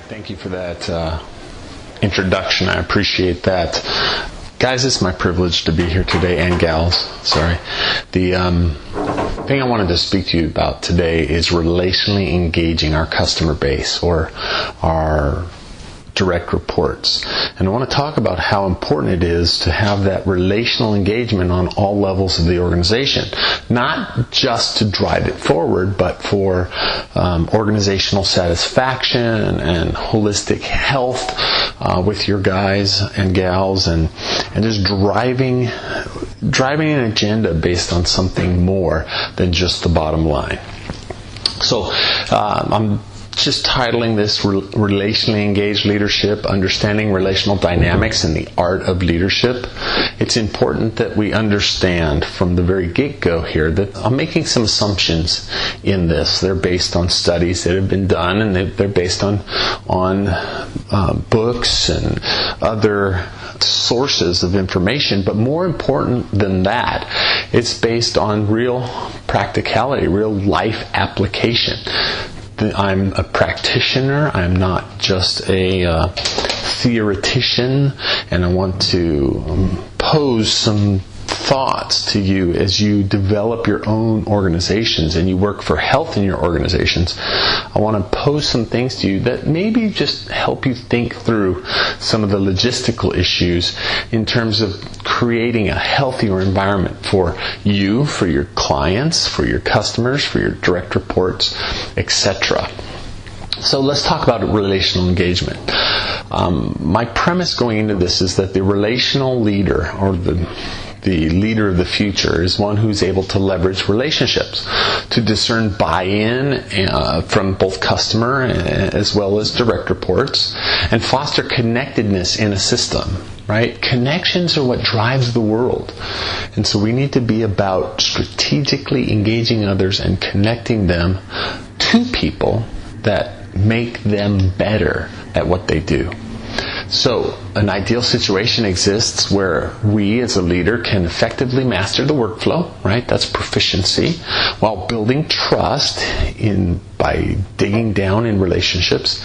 Thank you for that introduction. I appreciate that. Guys, it's my privilege to be here today, and gals, sorry. The thing I wanted to speak to you about today is relationally engaging our customer base or our direct reports. And I want to talk about how important it is to have that relational engagement on all levels of the organization. Not just to drive it forward, but for organizational satisfaction and holistic health with your guys and gals, and just driving an agenda based on something more than just the bottom line. So I'm just titling this Relationally Engaged Leadership, Understanding Relational Dynamics and the Art of Leadership. It's important that we understand from the very get-go here that I'm making some assumptions in this. They're based on studies that have been done, and they're based on books and other sources of information. But more important than that, it's based on real practicality, real life application. I'm a practitioner. I'm not just a theoretician, and I want to pose some thoughts to you as you develop your own organizations and you work for health in your organizations. I want to pose some things to you that maybe just help you think through some of the logistical issues in terms of creating a healthier environment for you, for your clients, for your customers, for your direct reports, etc. So let's talk about relational engagement. My premise going into this is that the relational leader, or the leader of the future, is one who's able to leverage relationships to discern buy-in from both customer as well as direct reports, and foster connectedness in a system. Right? Connections are what drives the world. And so we need to be about strategically engaging others and connecting them to people that make them better at what they do. So, an ideal situation exists where we as a leader can effectively master the workflow, right? That's proficiency, while building trust by digging down in relationships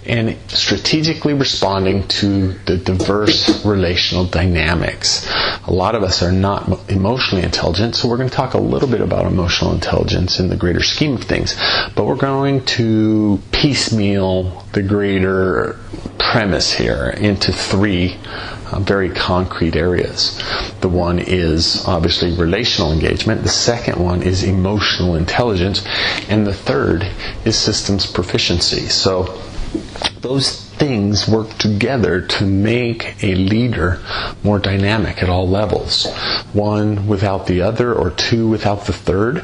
and strategically responding to the diverse relational dynamics. A lot of us are not emotionally intelligent, so we're going to talk a little bit about emotional intelligence in the greater scheme of things, but we're going to piecemeal the greater premise here into three very concrete areas. The one is obviously relational engagement. The second one is emotional intelligence. And the third is systems proficiency. So those things work together to make a leader more dynamic at all levels. One without the other, or two without the third,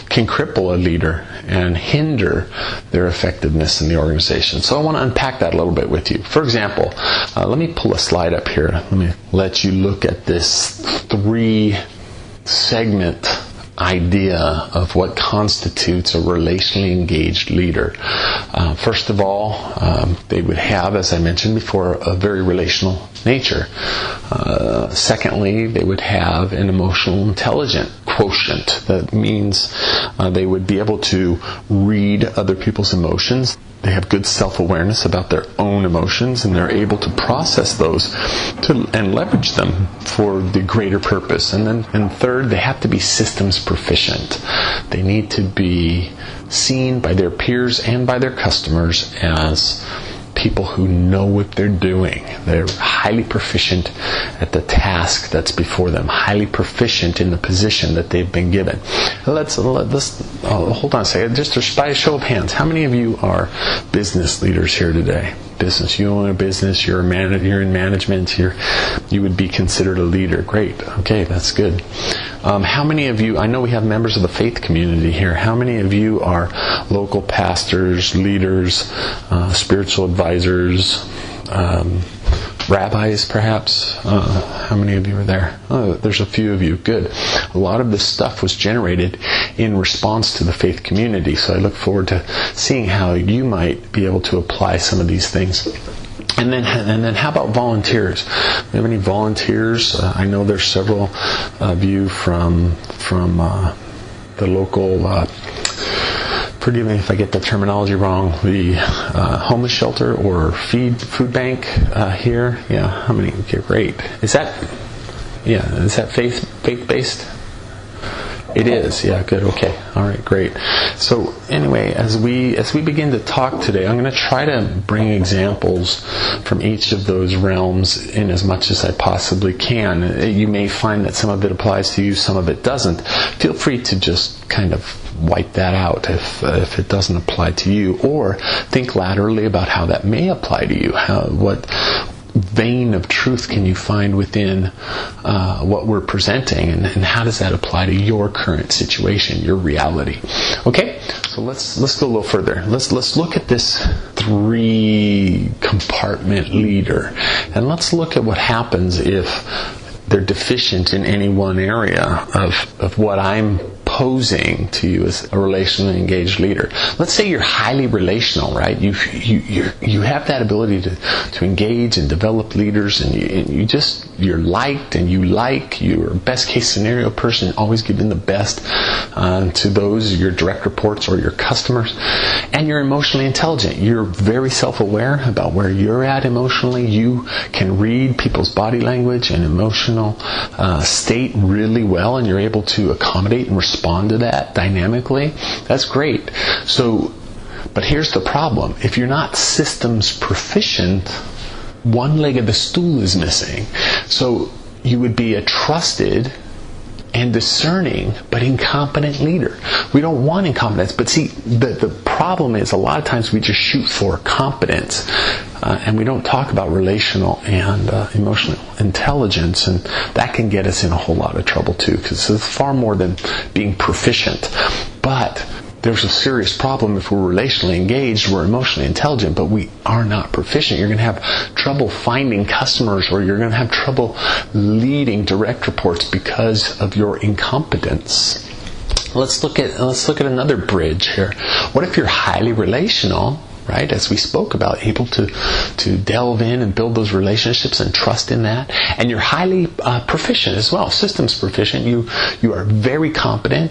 can cripple a leader and hinder their effectiveness in the organization. So I want to unpack that a little bit with you. For example, let me pull a slide up here. Let me let you look at this 3-segment idea of what constitutes a relationally engaged leader. First of all, they would have, as I mentioned before, a very relational nature. Secondly, they would have an emotional intelligence quotient. That means they would be able to read other people's emotions. They have good self-awareness about their own emotions, and they're able to process those and leverage them for the greater purpose. And third, they have to be systems proficient. They need to be seen by their peers and by their customers as people who know what they're doing. They're highly proficient at the task that's before them, highly proficient in the position that they've been given. Let's hold on a second. Just by a show of hands, how many of you are business leaders here today? Business. You own a business. You're in management. You would be considered a leader. Great. Okay, that's good. How many of you? I know we have members of the faith community here. How many of you are local pastors, leaders, spiritual advisors, rabbis, perhaps? How many of you are there? Oh, there's a few of you. Good. A lot of this stuff was generated in response to the faith community, so I look forward to seeing how you might be able to apply some of these things. And then how about volunteers? Do we have any volunteers? I know there's several of you from the local forgive me if I get the terminology wrong, the homeless shelter or food bank here. Yeah, how many? Okay, great. Is that faith-based? It is. Yeah, good. Okay. All right, great. So anyway, as we begin to talk today, I'm going to try to bring examples from each of those realms in as much as I possibly can. You may find that some of it applies to you, some of it doesn't. Feel free to just kind of wipe that out if it doesn't apply to you, or think laterally about how that may apply to you. What vein of truth can you find within what we're presenting, and how does that apply to your current situation, your reality? Okay, so let's go a little further. Let's look at this 3-compartment leader, and let's look at what happens if they're deficient in any one area of what I'm posing to you as a relationally engaged leader. Let's say you're highly relational, right? You have that ability to engage and develop leaders, and you're liked, and you're a best case scenario person, always giving the best to those, your direct reports or your customers. And you're emotionally intelligent. You're very self-aware about where you're at emotionally. You can read people's body language and emotional state really well, and you're able to accommodate and respond to that dynamically. That's great. But here's the problem. If you're not systems proficient, one leg of the stool is missing. So you would be a trusted and discerning but incompetent leader. We don't want incompetence, but see, the problem is a lot of times we just shoot for competence, and we don't talk about relational and emotional intelligence, and that can get us in a whole lot of trouble too, because it's far more than being proficient. But there's a serious problem if we're relationally engaged, we're emotionally intelligent, but we are not proficient. You're going to have trouble finding customers, or you're going to have trouble leading direct reports because of your incompetence. Let's look at another bridge here. What if you're highly relational, right? As we spoke about, able to delve in and build those relationships and trust in that. And you're highly proficient as well, systems proficient. You are very competent,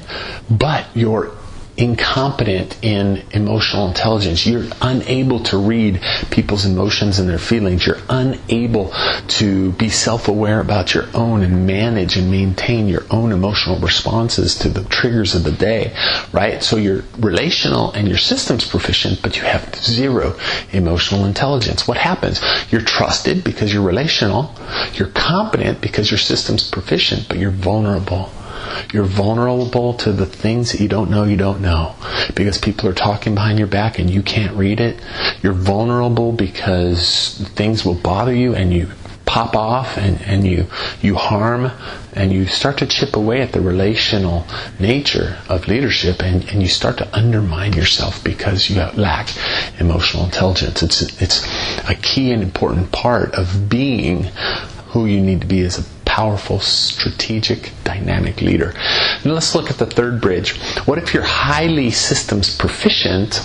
but you're incompetent in emotional intelligence. You're unable to read people's emotions and their feelings. You're unable to be self-aware about your own and manage and maintain your own emotional responses to the triggers of the day, right? So you're relational and you're systems proficient, but you have zero emotional intelligence. What happens? You're trusted because you're relational. You're competent because you're systems proficient, but you're vulnerable. You're vulnerable to the things that you don't know because people are talking behind your back and you can't read it. You're vulnerable because things will bother you and you pop off and you harm, and you start to chip away at the relational nature of leadership, and you start to undermine yourself because you lack emotional intelligence. It's a key and important part of being who you need to be as a powerful, strategic, dynamic leader. And let's look at the third bridge. What if you're highly systems proficient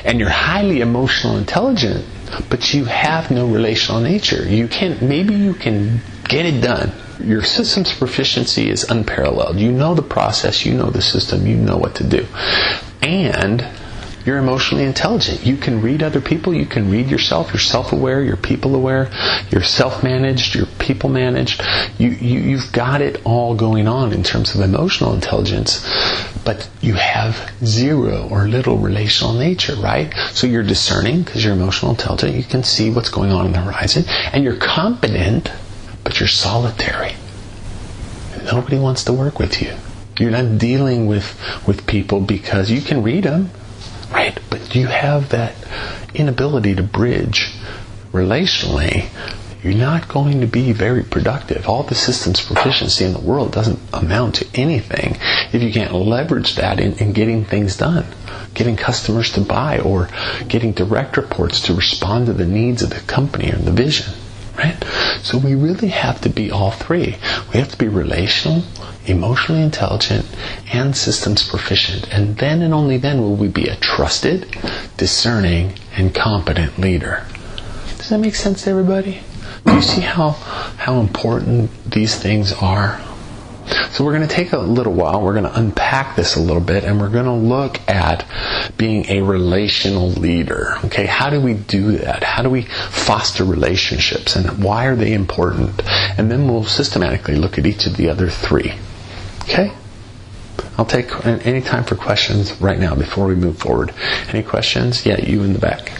and you're highly emotional intelligent, but you have no relational nature? Maybe you can get it done. Your systems proficiency is unparalleled. You know the process, you know the system, you know what to do. And you're emotionally intelligent. You can read other people. You can read yourself. You're self-aware. You're people-aware. You're self-managed. You're people-managed. You've got it all going on in terms of emotional intelligence, but you have zero or little relational nature, right? So you're discerning because you're emotional intelligent. You can see what's going on the horizon. And you're competent, but you're solitary. Nobody wants to work with you. You're not dealing with people because you can read them, right? But you have that inability to bridge relationally. You're not going to be very productive. All the systems proficiency in the world doesn't amount to anything if you can't leverage that in getting things done, getting customers to buy, or getting direct reports to respond to the needs of the company or the vision, right? So we really have to be all three. We have to be relational, emotionally intelligent, and systems proficient. And then and only then will we be a trusted, discerning, and competent leader. Does that make sense to everybody? Do you see how important these things are? So we're going to take a little while, we're going to unpack this a little bit, and we're going to look at being a relational leader. Okay, how do we do that? How do we foster relationships, and why are they important? And then we'll systematically look at each of the other three. Okay? I'll take any time for questions right now before we move forward. Any questions? Yeah, you in the back.